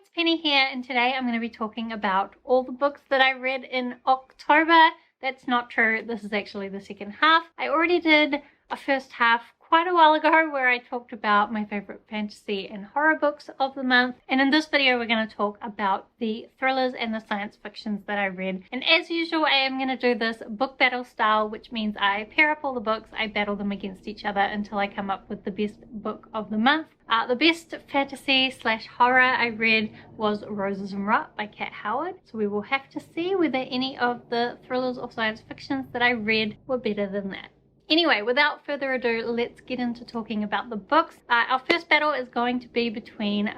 it's Penny here, and today I'm going to be talking about all the books that I read in October. That's not true. This is actually the second half. I already did a first half quite a while ago where I talked about my favorite fantasy and horror books of the month, and in this video we're going to talk about the thrillers and the science fictions that I read. And as usual, I am going to do this book battle style, which means I pair up all the books, I battle them against each other until I come up with the best book of the month. The best fantasy / horror I read was Roses and Rot by Kat Howard, so we will have to see whether any of the thrillers or science fictions that I read were better than that. Anyway, without further ado, let's get into talking about the books. Our first battle is going to be between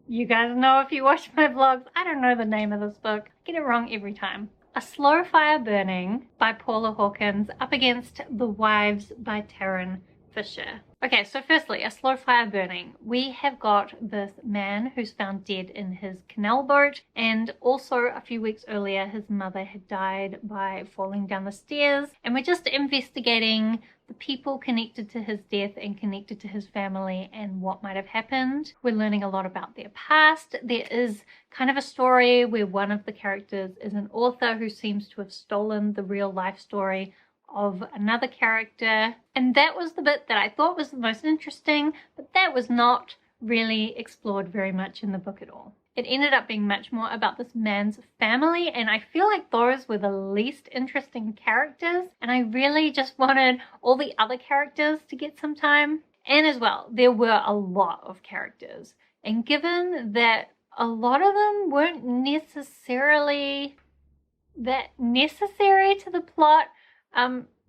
you guys know if you watch my vlogs, I don't know the name of this book. I get it wrong every time. A Slow Fire Burning by Paula Hawkins up against The Wives by Tarryn Fisher. Okay, so firstly, A Slow Fire Burning. We have got this man who's found dead in his canal boat, and also a few weeks earlier his mother had died by falling down the stairs, and we're just investigating the people connected to his death and connected to his family and what might have happened. We're learning a lot about their past. There is kind of a story where one of the characters is an author who seems to have stolen the real life story of another character, and that was the bit that I thought was the most interesting, but that was not really explored very much in the book at all. It ended up being much more about this man's family, and I feel like those were the least interesting characters, and I really just wanted all the other characters to get some time. And as well, there were a lot of characters, and given that a lot of them weren't necessarily that necessary to the plot,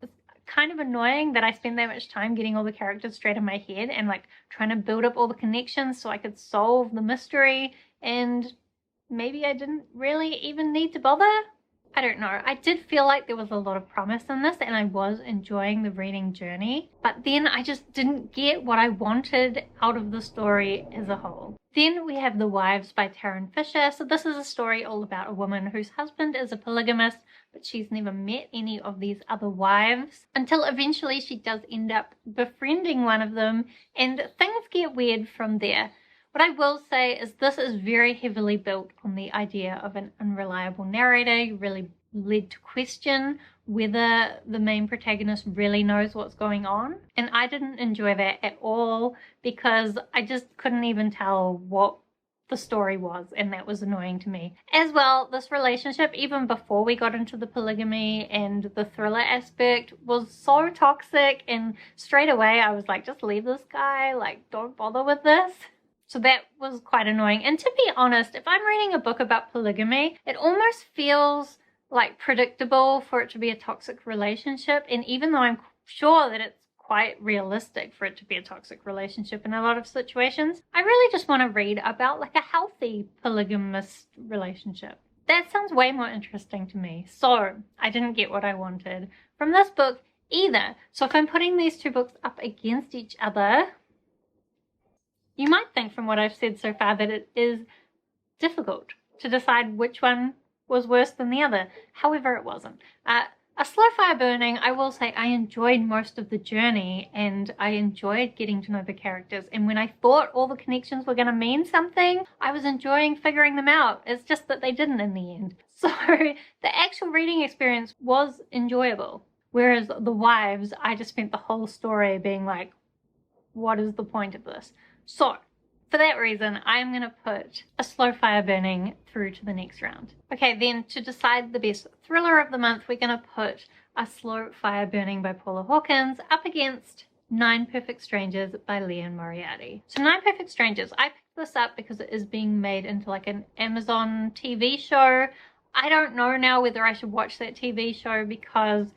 it's kind of annoying that I spend that much time getting all the characters straight in my head and like trying to build up all the connections so I could solve the mystery, and maybe I didn't really even need to bother. I don't know. I did feel like there was a lot of promise in this and I was enjoying the reading journey, but then I just didn't get what I wanted out of the story as a whole. Then we have The Wives by Tarryn Fisher. So this is a story all about a woman whose husband is a polygamist, but she's never met any of these other wives until eventually she does end up befriending one of them, and things get weird from there. What I will say is this is very heavily built on the idea of an unreliable narrator. You really led to question whether the main protagonist really knows what's going on. And I didn't enjoy that at all because I just couldn't even tell what the story was, and that was annoying to me. As well, this relationship, even before we got into the polygamy and the thriller aspect, was so toxic, and straight away I was like, just leave this guy, like don't bother with this. So that was quite annoying. And to be honest, if I'm reading a book about polygamy, it almost feels like predictable for it to be a toxic relationship. And even though I'm sure that it's quite realistic for it to be a toxic relationship in a lot of situations, I really just want to read about like a healthy polygamous relationship. That sounds way more interesting to me. So I didn't get what I wanted from this book either. So if I'm putting these two books up against each other, you might think from what I've said so far that it is difficult to decide which one was worse than the other. However, it wasn't. A Slow Fire Burning, I will say I enjoyed most of the journey and I enjoyed getting to know the characters. And when I thought all the connections were going to mean something, I was enjoying figuring them out. It's just that they didn't in the end. So the actual reading experience was enjoyable. Whereas The Wives, I just spent the whole story being like, what is the point of this? So, for that reason, I am going to put A Slow Fire Burning through to the next round. Okay, then to decide the best thriller of the month, we're going to put A Slow Fire Burning by Paula Hawkins up against 9 Perfect Strangers by Liane Moriarty. So 9 Perfect Strangers, I picked this up because it is being made into like an Amazon TV show. I don't know now whether I should watch that TV show because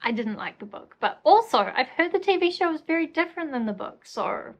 I didn't like the book. But also, I've heard the TV show is very different than the book, so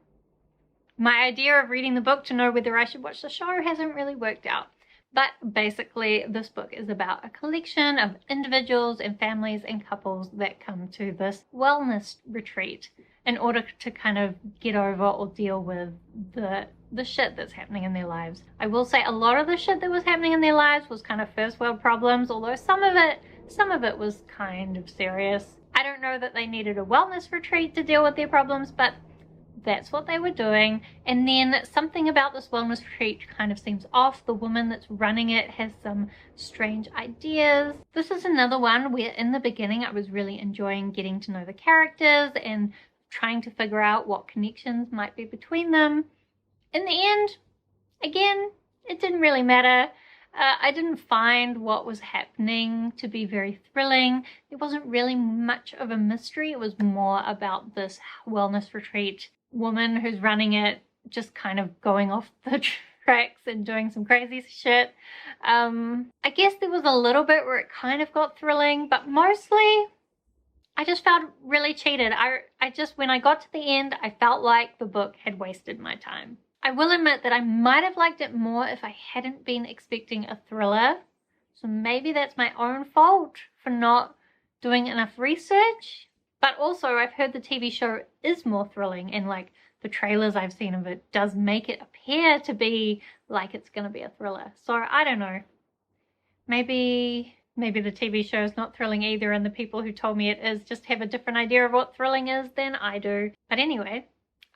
my idea of reading the book to know whether I should watch the show hasn't really worked out. But basically, this book is about a collection of individuals and families and couples that come to this wellness retreat in order to kind of get over or deal with the shit that's happening in their lives. I will say a lot of the shit that was happening in their lives was kind of first world problems, although some of it was kind of serious. I don't know that they needed a wellness retreat to deal with their problems, but that's what they were doing. And then something about this wellness retreat kind of seems off. The woman that's running it has some strange ideas. This is another one where in the beginning I was really enjoying getting to know the characters and trying to figure out what connections might be between them. In the end, again, it didn't really matter. I didn't find what was happening to be very thrilling. There wasn't really much of a mystery. It was more about this wellness retreat woman who's running it just kind of going off the tracks and doing some crazy shit. I guess there was a little bit where it kind of got thrilling, but mostly I just felt really cheated. I just, when I got to the end, I felt like the book had wasted my time. I will admit that I might have liked it more if I hadn't been expecting a thriller. So maybe that's my own fault for not doing enough research. But also I've heard the TV show is more thrilling, and like the trailers I've seen of it does make it appear to be like it's going to be a thriller. So I don't know. Maybe the TV show is not thrilling either, and the people who told me it is just have a different idea of what thrilling is than I do. But anyway,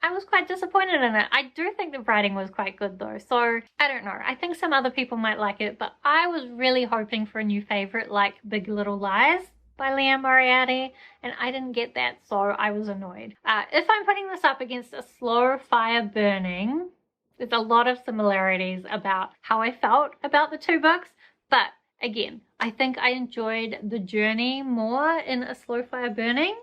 I was quite disappointed in it. I do think the writing was quite good though, so I don't know. I think some other people might like it, but I was really hoping for a new favorite like Big Little Lies by Liane Moriarty, and I didn't get that, so I was annoyed. If I'm putting this up against A Slow Fire Burning, there's a lot of similarities about how I felt about the two books, but again, I think I enjoyed the journey more in A Slow Fire Burning,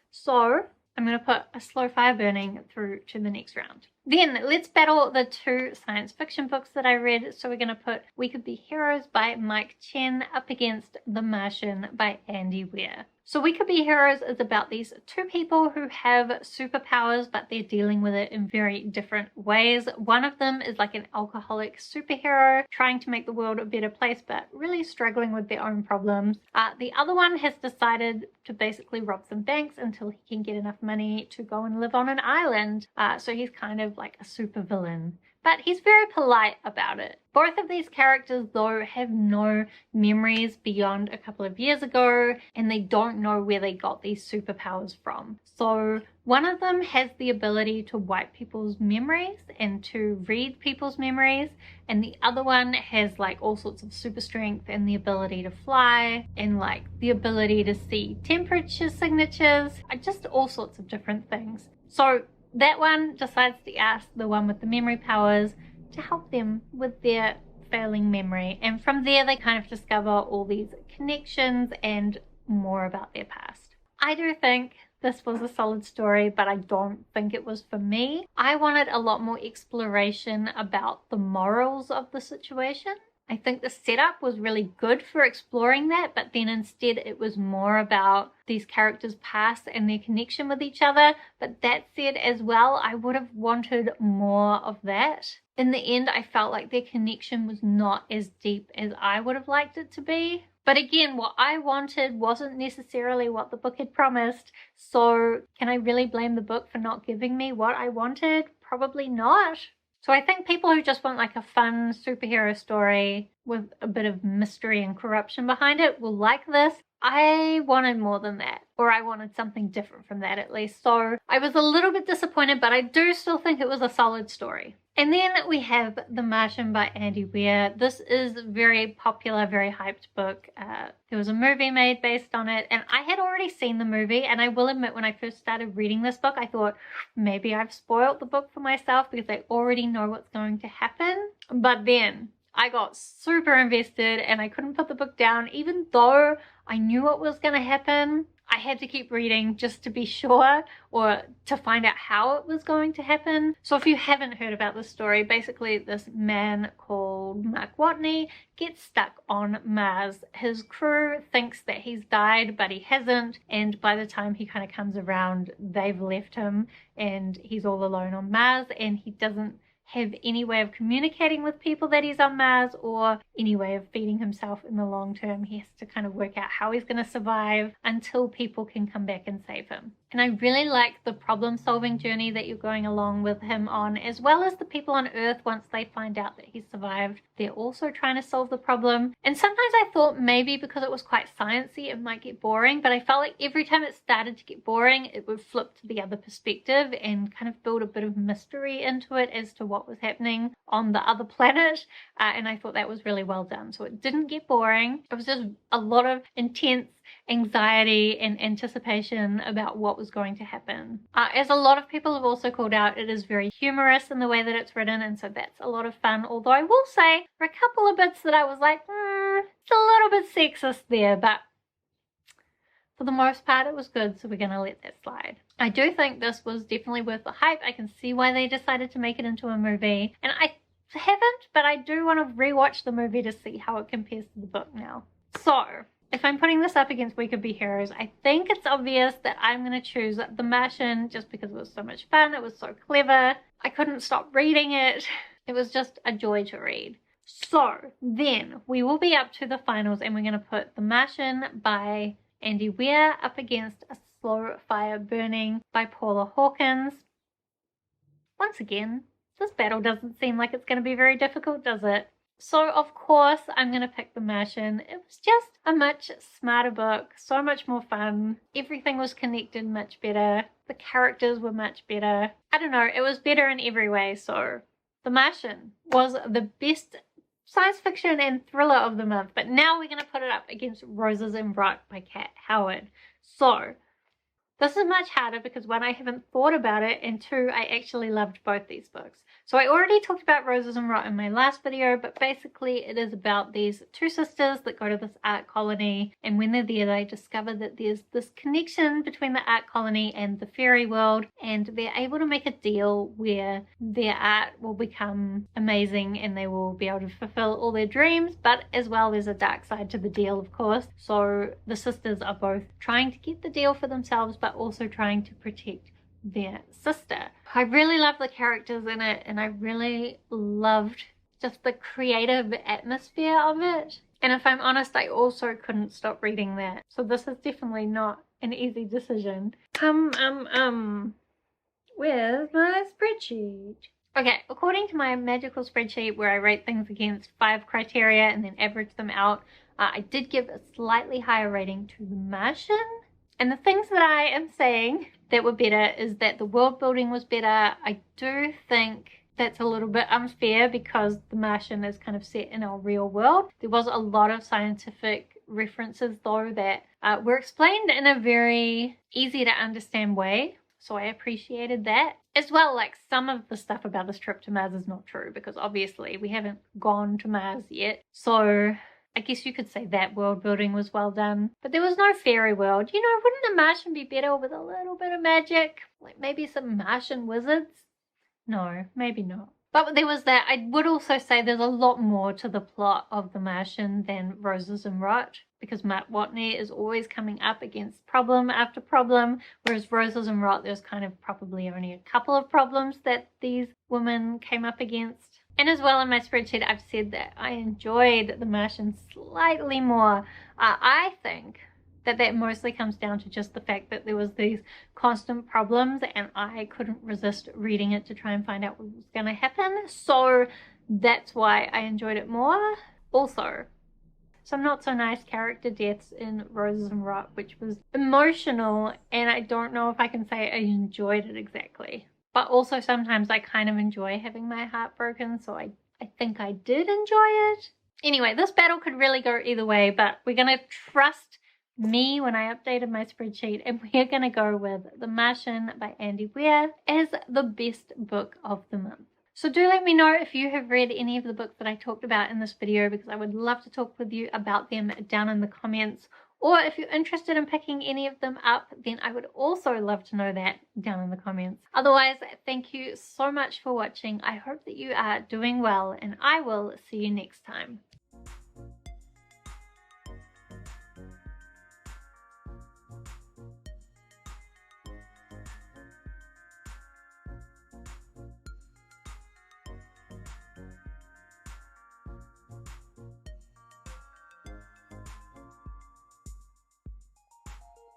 so I'm going to put A Slow Fire Burning through to the next round. Then let's battle the two science fiction books that I read. So we're going to put We Could Be Heroes by Mike Chen up against The Martian by Andy Weir. So We Could Be Heroes is about these two people who have superpowers, but they're dealing with it in very different ways. One of them is like an alcoholic superhero trying to make the world a better place, but really struggling with their own problems. The other one has decided to basically rob some banks until he can get enough money to go and live on an island. So he's kind of like a super villain, but he's very polite about it. Both of these characters though have no memories beyond a couple of years ago, and they don't know where they got these superpowers from. So one of them has the ability to wipe people's memories and to read people's memories, and the other one has like all sorts of super strength and the ability to fly and like the ability to see temperature signatures, just all sorts of different things. So that one decides to ask the one with the memory powers to help them with their failing memory, and from there they kind of discover all these connections and more about their past. I do think this was a solid story, but I don't think it was for me. I wanted a lot more exploration about the morals of the situation. I think the setup was really good for exploring that, but then instead it was more about these characters' past and their connection with each other. But that said as well, I would have wanted more of that. In the end, I felt like their connection was not as deep as I would have liked it to be. But again, what I wanted wasn't necessarily what the book had promised. So can I really blame the book for not giving me what I wanted? Probably not. So I think people who just want like a fun superhero story with a bit of mystery and corruption behind it will like this. I wanted more than that, or I wanted something different from that at least. So I was a little bit disappointed, but I do still think it was a solid story. And then we have The Martian by Andy Weir. This is a very popular, very hyped book. There was a movie made based on it, and I had already seen the movie, and I will admit when I first started reading this book, I thought maybe I've spoiled the book for myself because I already know what's going to happen. But then I got super invested and I couldn't put the book down, even though I knew what was going to happen. I had to keep reading just to be sure, or to find out how it was going to happen. So if you haven't heard about this story, basically this man called Mark Watney gets stuck on Mars. His crew thinks that he's died, but he hasn't. And by the time he kind of comes around, they've left him and he's all alone on Mars, and he doesn't have any way of communicating with people that he's on Mars or any way of feeding himself in the long term. He has to kind of work out how he's going to survive until people can come back and save him. And I really like the problem solving journey that you're going along with him on, as well as the people on Earth. Once they find out that he's survived, they're also trying to solve the problem. And sometimes I thought maybe because it was quite sciencey it might get boring, but I felt like every time it started to get boring it would flip to the other perspective and kind of build a bit of mystery into it as to what was happening on the other planet, and I thought that was really well done. So it didn't get boring. It was just a lot of intense anxiety and anticipation about what was going to happen. As a lot of people have also called out, it is very humorous in the way that it's written, and so that's a lot of fun. Although I will say for a couple of bits that I was like, it's a little bit sexist there, but for the most part it was good, so we're gonna let that slide. I do think this was definitely worth the hype. I can see why they decided to make it into a movie, and I haven't, but I do want to rewatch the movie to see how it compares to the book now. So if I'm putting this up against We Could Be Heroes, I think it's obvious that I'm going to choose The Martian just because it was so much fun. It was so clever. I couldn't stop reading it. It was just a joy to read. So then we will be up to the finals, and we're going to put The Martian by Andy Weir up against A Slow Fire Burning by Paula Hawkins. Once again, this battle doesn't seem like it's going to be very difficult, does it? So of course I'm going to pick The Martian. It was just a much smarter book, so much more fun. Everything was connected much better. The characters were much better. I don't know, it was better in every way. So The Martian was the best science fiction and thriller of the month. But now we're going to put it up against Roses and Rot by Kat Howard. So this is much harder because one, I haven't thought about it, and two, I actually loved both these books. So I already talked about Roses and Rot in my last video, but basically it is about these two sisters that go to this art colony, and when they're there they discover that there's this connection between the art colony and the fairy world, and they're able to make a deal where their art will become amazing and they will be able to fulfill all their dreams. But as well, there's a dark side to the deal, of course. So the sisters are both trying to get the deal for themselves but also trying to protect their sister. I really love the characters in it, and I really loved just the creative atmosphere of it. And if I'm honest, I also couldn't stop reading that. So this is definitely not an easy decision. Where's my spreadsheet? Okay, according to my magical spreadsheet where I rate things against 5 criteria and then average them out, I did give a slightly higher rating to The Martian. And the things that I am saying that were better is that the world building was better. I do think that's a little bit unfair because The Martian is kind of set in our real world. There was a lot of scientific references though that were explained in a very easy to understand way. So I appreciated that. As well, like some of the stuff about this trip to Mars is not true because obviously we haven't gone to Mars yet. So I guess you could say that world building was well done. But there was no fairy world. You know, wouldn't The Martian be better with a little bit of magic? Like maybe some Martian wizards? No, maybe not. But there was that. I would also say there's a lot more to the plot of The Martian than Roses and Rot, because Matt Watney is always coming up against problem after problem, whereas Roses and Rot, there's kind of probably only a couple of problems that these women came up against. And as well in my spreadsheet, I've said that I enjoyed The Martian slightly more. I think that mostly comes down to just the fact that there was these constant problems and I couldn't resist reading it to try and find out what was going to happen. So that's why I enjoyed it more. Also, some not so nice character deaths in Roses and Rot, which was emotional, and I don't know if I can say I enjoyed it exactly. But also sometimes I kind of enjoy having my heart broken, so I think I did enjoy it. Anyway, this battle could really go either way, but we're going to trust me when I updated my spreadsheet, and we're going to go with The Martian by Andy Weir as the best book of the month. So do let me know if you have read any of the books that I talked about in this video, because I would love to talk with you about them down in the comments. Or if you're interested in picking any of them up, then I would also love to know that down in the comments. Otherwise, thank you so much for watching. I hope that you are doing well, and I will see you next time.